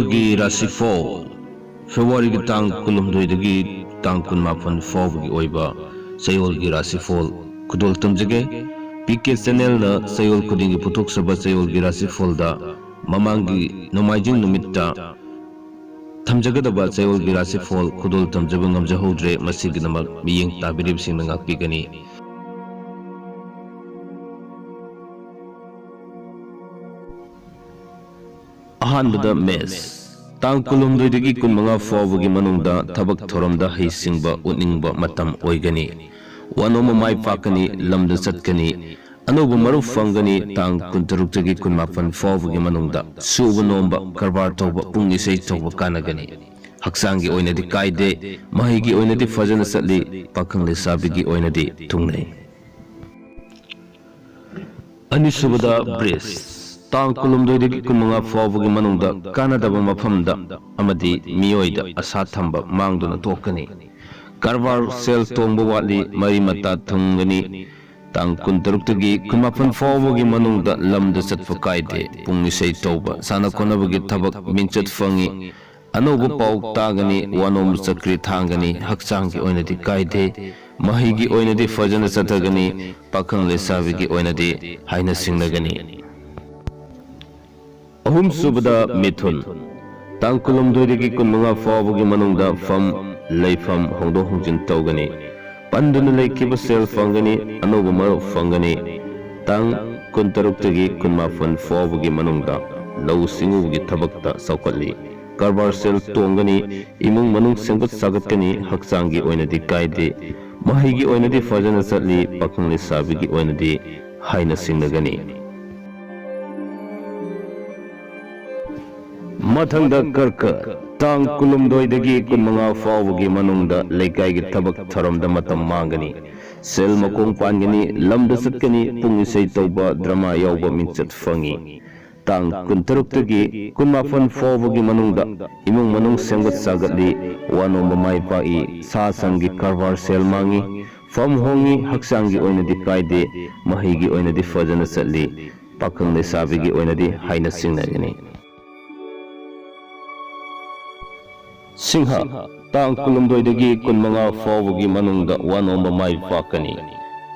Chayolgi Rasifol February ki tang kulumdoidagi tang kunmaphan fawgi oiba Chayolgi Rasifol kudol tamjage PK channel na Chayol kudingi putok saba Chayolgi Rasifol da mamangi nomaijing numitta thamjagadaba Chayolgi Rasifol kudol tamjaba ngamjahodre masigidamak miyeng tabiribsing ngakpigani ahanbada mes tang kulumdoidagi kunmanga fawgi manungda thabak thoramda heisingba uningba matam oigani wanoma mai pakani lamda chatkani anoba maru fangani tang kuntarukdagi kunmaphan fawgi manungda suba nomba karbar tawba pungi sei tawba kanagani haksangi oinadi kaide mahigi oinadi fajana satli pakhang lesabigi oinadi tungnai anisubada bris tang kulumdoidagi kunmanga fawgi manungda kanadaba mafamda amadi miyoida asa thamba mangduna tokani karbar sel tongba watli mari mata thungani tang kuntaruktagi kunmaphan fawgi manungda lamda chatfa kaide pungni sei tawba sana konabagi thabak minchat fangi anoba pauk tagani wanom chakri thangani hakchanggi oinadi kaide mahigi oinadi fajana chatagani pakhang lesabigi oinadi haina singnagani ahum subada mithun tang kulumdoidagi kunmanga fawgi manungda fam leifam hongdo hongjin tawgani panduna leikiba sel fangani anoba maru fangani tang kuntaruktagi kunmaphan fawgi manungda lau singugi thabakta saukatli karbar sel tongani imung manung sengkat sagatkani hakchanggi oinadi kaide mahigi oinadi fajana chatli pakhang lesabigi oinadi haina singnagani mathangda karka tang kulumdoidagi kunmanga fawgi manungda leikaigi thabak tharamda matam mangani sel makong pangani lamda chatkani pungi sei tawba drama yawba minchat fangi tang kuntaruktagi kunmaphan fawgi manungda imung manung semgat sagatli wanom mai pai sa sangi karbar sel mangi fam hongi haksangi oinadi kaide mahigi oinadi fajana chatli pakhang lesabigi oinadi haina singnagani Singha tang kulumdoidagi kunmanga fawgi manungda wanomba mai pakani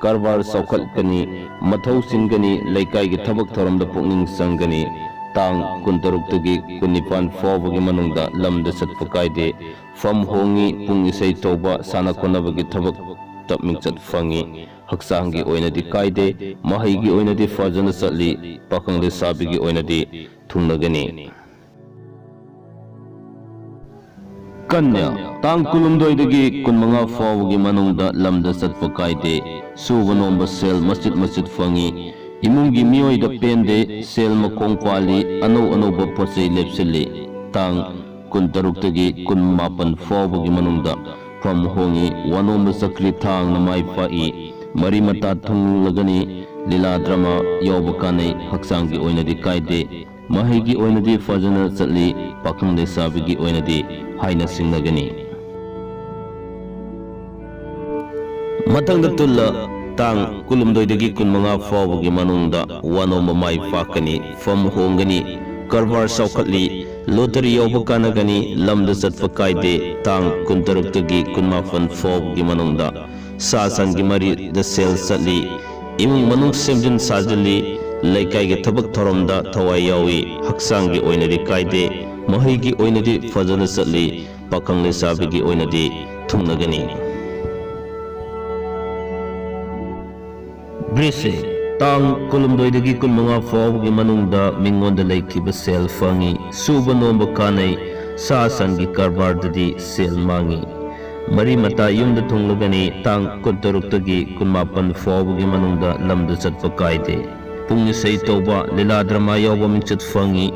karbar saukhatkani mathau singani leikaigi thabak thoramda pukning sangani tang kuntaruktagi kunnipan fawgi manungda lamda chatpa kaide fam hongi pungi sei tawba sana konabagi thabak tapming chat fangi haksangi oinadi kaide mahigi oinadi fajana chatli pakhang lesabigi oinadi thungnagani Kanya tang kulumdoidagi kunmanga fawgi manungda lamda chatpa kaide suba nomba sel masjid fangi imungi miyoida pende sel makong pali anoba potsei lepsili tang kuntaruktagi kunmaphan fawgi manungda fam hongi wanomba sakri thang namai pai mari mata thunglagani lila drama yawba kanai haksangi oinadi kaide mahigi oinadi fajana chatli pakhang lesabigi oinadi haina singnagani mathangda tulla tang kulumdoidagi kunmanga fawgi manungda wanomba mai pakani fam hongani karbar saukhatli lottery yawba kanagani lamda chatpa kaide tang kuntaruktagi kunmaphan fawgi manungda sa sangi mari da sel chatli imung manung semjin sajali leikaigi thabak thoramda thawai yawi haksangi oinadi kaide mahigi oinadi fajana chatli pakhang lesabigi oinadi thungnagani Brise tang kulumdoidagi kunmanga fawgi manungda mingonda leikiba sel fangi suba nomba kanai sa sangi karbardadi sel mangi mari mata yumda thunglagani tang kuntaruktagi kunmaphan fawgi manungda lamda chatpa kaide pungi sei tawba lila drama yawba minchat fangi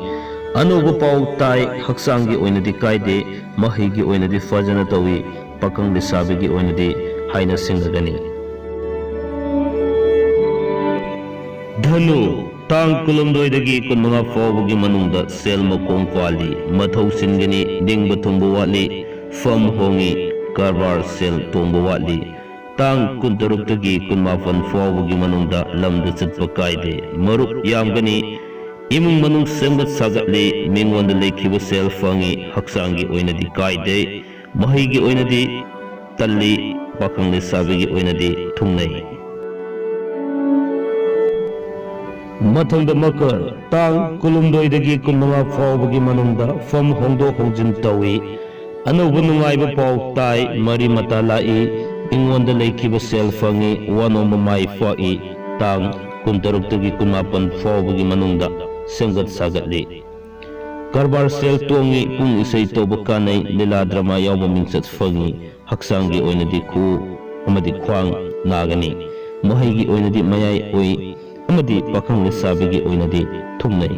anoba pau tai haksangi oinadi kaide mahigi oinadi fajana tawi pakhang lesabigi oinadi haina singnagani Dhanu tang kulumdoidagi kunmanga fawgi manungda sel makong pali mathau singani dingba thumba watli fam hongi karbar sel tongba watli tang kuntaruktagi kunmaphan fawgi manungda lamda chatpa kaide marup yamgani imung manung semgat sagatli mingonda leikhiba sel fangi haksangi oinadi kaide mahigi oinadi talli pakhang lesabigi oinadi thungnai. Mathangda makar tang kulumdoidagi kunmanga fawbagi manungda fam hongdo hongjin tawi anauba nungaiba paw tai mari mata lai ingonda leikhiba sel fangi wanoma mai fai tang kuntaruktagi kunmapan fawbagi manungda semgat sagatli. Karbar sel tongi pung isay toba kanay lila drama yawba mingsat fangi haksangi oinadi khu amadi khwang nagani mahaygi oinadi mayay oi amadi pakhang lesabigi oinadi thumnai.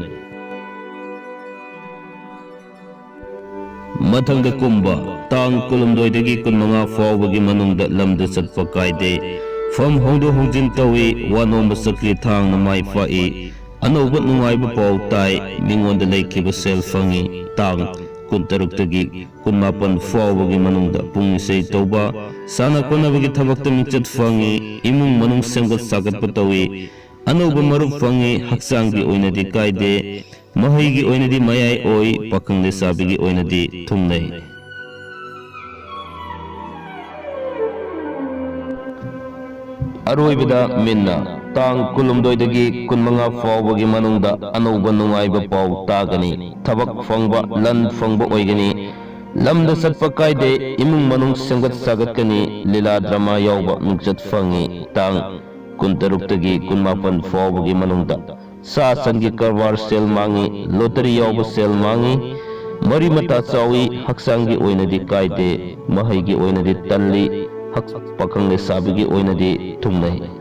Mathangda kumba tang kulumdoidagi kunmanga fawbagi manungda lamda satpa kaide fam hongdo hongjin tawi wanomba sakli thang namai fai anauba nungaiba paw tai mingonda leikhiba sel fangi tang kuntaruktagi kunmapan fawbagi manungda pung isay tauba sana konabagi thabakta mingchat fangi imung manung semgat sagatpa tawi anauba marup fangi haksangi oinadi kaide mahaygi oinadi mayay oi pakhang lesabigi oinadi thumnai. Aroibada minna tang kulumdoidagi kunmanga fawbagi manungda anauba nungaiba paw tagani thabak fangba lan fangba oigani lamda satpa kaide imung manung semgat sagatkani lila drama yawba mingchat fangi tang kuntaruktagi kunmapan fawbagi manungda sa sangi karwar sel mangi lottery yawba sel mangi mari mata chawi haksangi oinadi kaide mahaygi oinadi talli hak pakhang lesabigi oinadi thumnai.